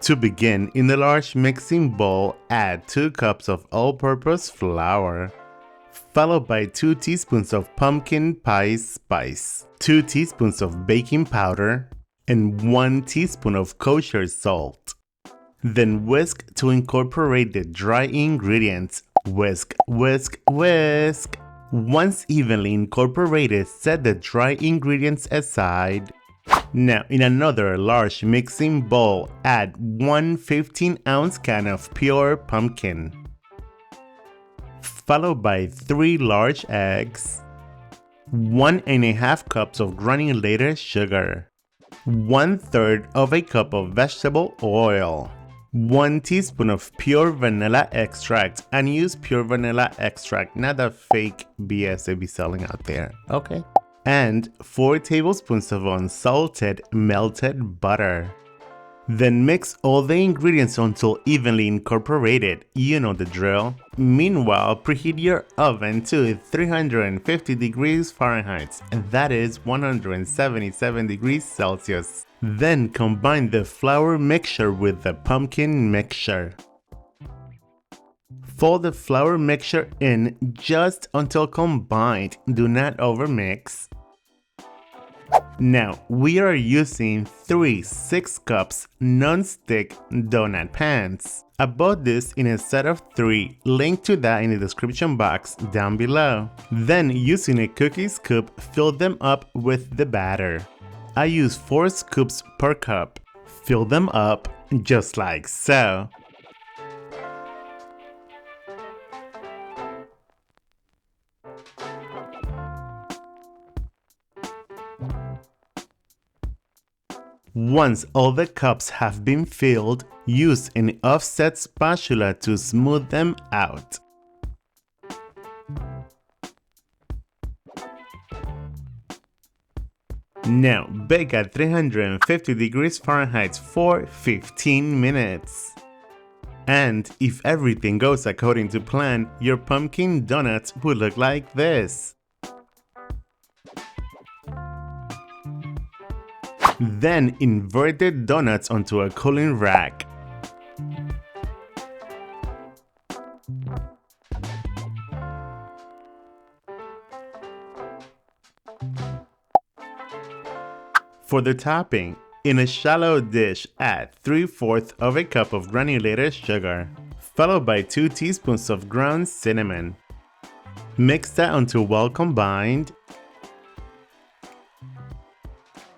To begin, in the large mixing bowl, add 2 cups of all-purpose flour, followed by 2 teaspoons of pumpkin pie spice, 2 teaspoons of baking powder, and 1 teaspoon of kosher salt. Then whisk to incorporate the dry ingredients. Whisk, whisk, whisk. Once evenly incorporated, set the dry ingredients aside. Now, in another large mixing bowl, add 1 15-ounce can of pure pumpkin, followed by 3 large eggs, 1½ cups of granulated sugar, 1/3 of a cup of vegetable oil, 1 teaspoon of pure vanilla extract, and use pure vanilla extract, not the fake BS they be selling out there, okay? And 4 tablespoons of unsalted melted butter. Then mix all the ingredients until evenly incorporated, you know the drill. Meanwhile, preheat your oven to 350 degrees Fahrenheit, and that is 177 degrees Celsius. Then combine the flour mixture with the pumpkin mixture. Fold the flour mixture in just until combined, do not overmix. Now, we are using 3 6 cups non-stick donut pans. I bought this in a set of 3, link to that in the description box down below. Then, using a cookie scoop, fill them up with the batter. I use 4 scoops per cup. Fill them up just like so. Once all the cups have been filled, use an offset spatula to smooth them out. Now bake at 350 degrees Fahrenheit for 15 minutes. And if everything goes according to plan, your pumpkin donuts will look like this. Then invert the donuts onto a cooling rack. For the topping, in a shallow dish, add 3/4 of a cup of granulated sugar, followed by 2 teaspoons of ground cinnamon. Mix that until well combined.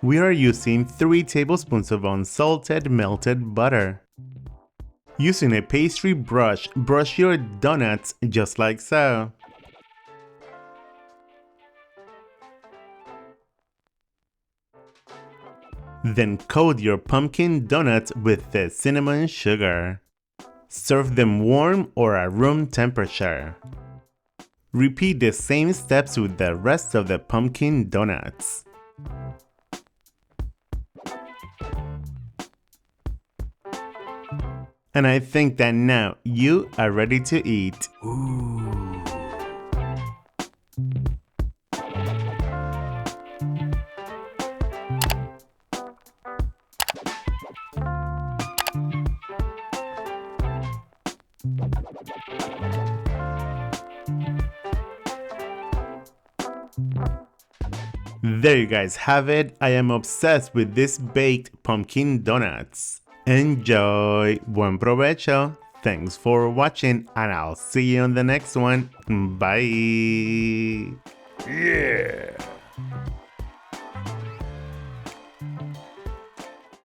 We are using 3 tablespoons of unsalted melted butter. Using a pastry brush, brush your donuts just like so. Then coat your pumpkin donuts with the cinnamon sugar. Serve them warm or at room temperature. Repeat the same steps with the rest of the pumpkin donuts. And I think that now you are ready to eat. Ooh. There you guys have it. I am obsessed with these baked pumpkin donuts. Enjoy! Buen provecho! Thanks for watching, and I'll see you on the next one. Bye! Yeah!